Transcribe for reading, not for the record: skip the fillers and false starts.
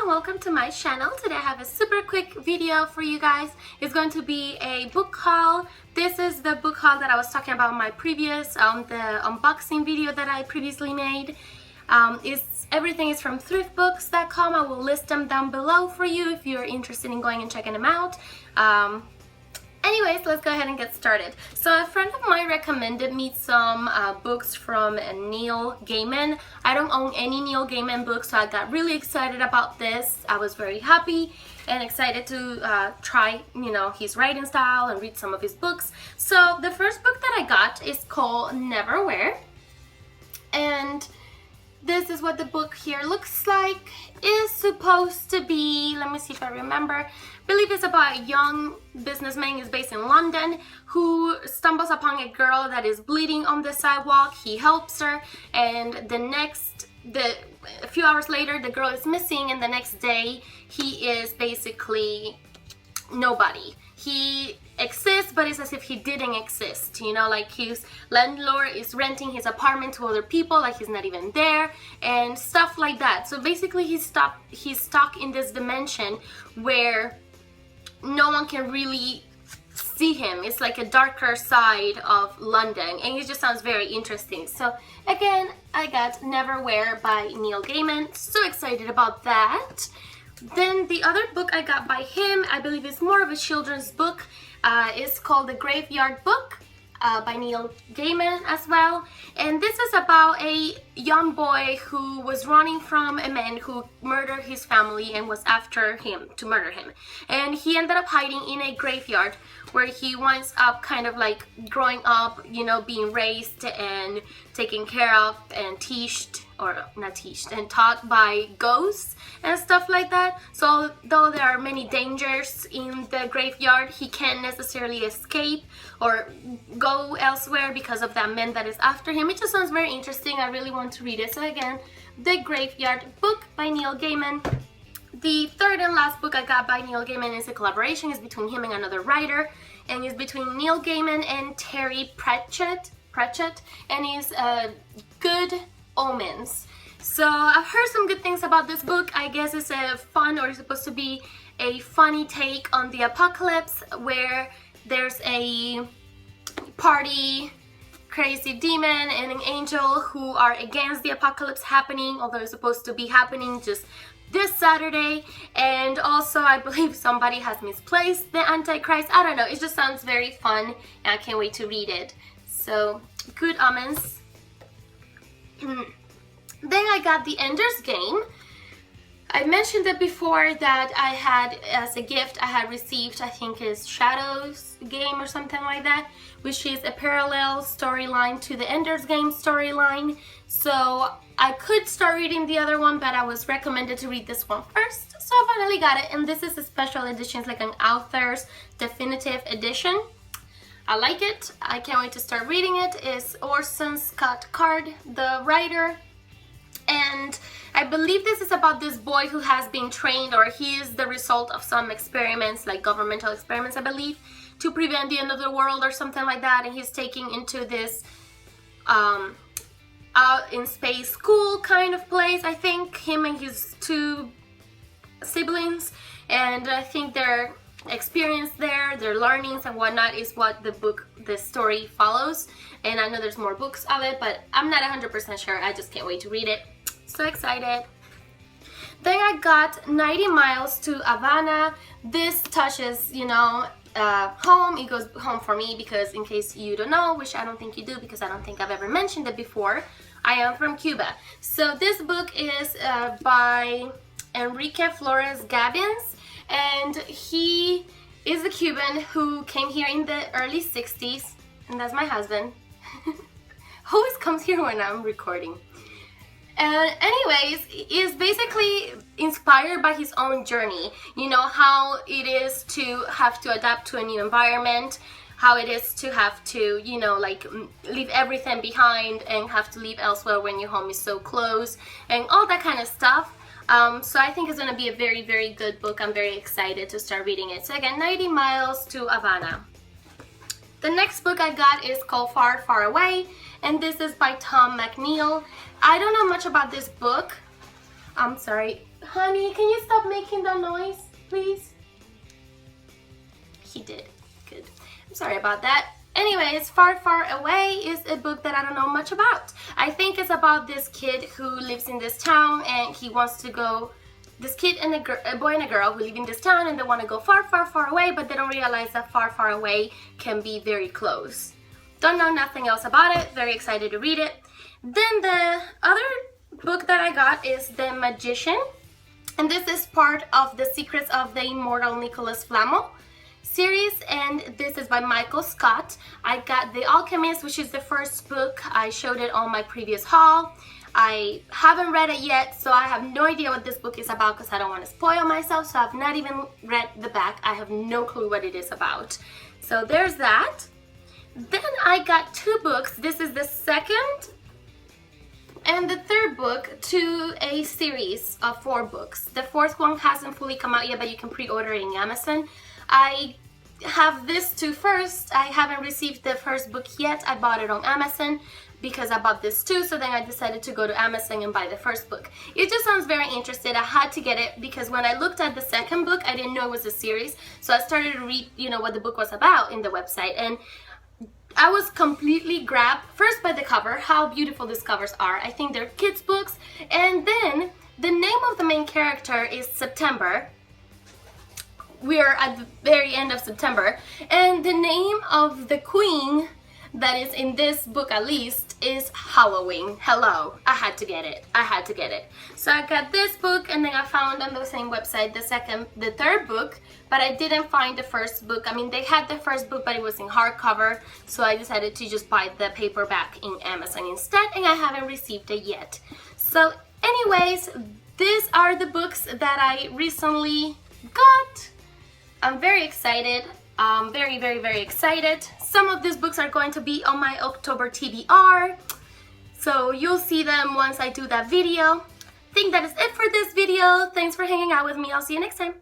and welcome to my channel. Today I have a super quick video for you guys. It's going to be a book haul. This is the book haul that I was talking about in my previous, the unboxing video that I previously made. Everything is from thriftbooks.com. I will list them down below for you if you're interested in going and checking them out. Anyways, let's go ahead and get started. So a friend of mine recommended me some books from Neil Gaiman. I don't own any Neil Gaiman books, so I got really excited about this. I was very happy and excited to try, his writing style and read some of his books. So the first book that I got is called Neverwhere, and this is what the book here looks like. It's supposed to be, let me see if I remember, I believe it's about a young businessman who's based in London who stumbles upon a girl that is bleeding on the sidewalk. He helps her, and a few hours later the girl is missing, and the next day he is basically nobody. He exists, but it's as if he didn't exist, like his landlord is renting his apartment to other people, like he's not even there and stuff like that. So basically he's stuck in this dimension where no one can really see him. It's like a darker side of London, and it just sounds very interesting. So again, I got Neverwhere by Neil Gaiman. So excited about that. Then the other book I got by him, I believe it's more of a children's book. It's called The Graveyard Book by Neil Gaiman as well. And this is about a young boy who was running from a man who murdered his family and was after him to murder him. And he ended up hiding in a graveyard where he winds up kind of like growing up, being raised and taken care of and and taught by ghosts and stuff like that. So though there are many dangers in the graveyard, he can't necessarily escape or go elsewhere because of that man that is after him. It just sounds very interesting. I really want to read it. So again, The Graveyard Book by Neil Gaiman. The third and last book I got by Neil Gaiman is a collaboration. It's between him and another writer, and it's between Neil Gaiman and Terry Pratchett, and it's Good Omens. So I've heard some good things about this book. I guess it's it's supposed to be a funny take on the apocalypse, where there's a party, crazy demon and an angel who are against the apocalypse happening, although it's supposed to be happening just this Saturday. And also I believe somebody has misplaced the Antichrist. I don't know, it just sounds very fun and I can't wait to read it. So Good Omens. Then I got The Ender's Game. I mentioned it before that I had, as a gift, I had received, I think it's Shadows Game or something like that, which is a parallel storyline to the Ender's Game storyline. So I could start reading the other one, but I was recommended to read this one first. So I finally got it, and this is a special edition. It's like an author's definitive edition. I like it. I can't wait to start reading it. It's Orson Scott Card, the writer. And I believe this is about this boy who has been trained, or he is the result of some experiments, like governmental experiments, I believe, to prevent the end of the world or something like that. And he's taking into this out in space school kind of place, I think, him and his two siblings. And I think their experience there, their learnings and whatnot is what the story follows. And I know there's more books of it, but I'm not 100% sure. I just can't wait to read it. So excited. Then I got 90 Miles to Havana. This touches, home. It goes home for me because, in case you don't know, which I don't think you do because I don't think I've ever mentioned it before, I am from Cuba. So this book is by Enrique Flores Gabbins, and he is a Cuban who came here in the early 60s, and that's my husband. Always comes here when I'm recording. And anyways, is basically inspired by his own journey. How it is to have to adapt to a new environment, how it is to have to, leave everything behind and have to leave elsewhere when your home is so close and all that kind of stuff. So I think it's going to be a very, very good book. I'm very excited to start reading it. So again, 90 Miles to Havana. The next book I got is called Far, Far Away, and this is by Tom McNeill. I don't know much about this book. I'm sorry. Honey, can you stop making that noise, please? He did. Good. I'm sorry about that. Anyways, Far Far Away is a book that I don't know much about. I think it's about this kid who lives in this town and he wants to go, this kid and a boy and a girl who live in this town and they want to go far, far, far away, but they don't realize that far, far away can be very close. Don't know nothing else about it. Very excited to read it. Then the other book that I got is The Magician. And this is part of the Secrets of the Immortal Nicholas Flamel series, and this is by Michael Scott. I got The Alchemist, which is the first book. I showed it on my previous haul. I haven't read it yet, so I have no idea what this book is about because I don't want to spoil myself, so I've not even read the back. I have no clue what it is about. So there's that. Then I got two books. This is the second and the third book to a series of 4 books. The fourth one hasn't fully come out yet, but you can pre-order it in Amazon. I have this two first. I haven't received the first book yet. I bought it on Amazon because I bought this too, so then I decided to go to Amazon and buy the first book. It just sounds very interesting. I had to get it because when I looked at the second book, I didn't know it was a series, so I started to read, what the book was about in the website, and I was completely grabbed first by the cover, how beautiful these covers are. I think they're kids' books, and then the name of the main character is September. We are at the very end of September, and the name of the queen that is in this book at least is Halloween. Hello, I had to get it. I had to get it. So I got this book, and then I found on the same website the third book, but I didn't find the first book. I mean, they had the first book, but it was in hardcover, so I decided to just buy the paperback in Amazon instead, and I haven't received it yet. So anyways, these are the books that I recently got. I'm very excited. Very, very, very excited. Some of these books are going to be on my October TBR, so you'll see them once I do that video. I think that is it for this video. Thanks for hanging out with me. I'll see you next time.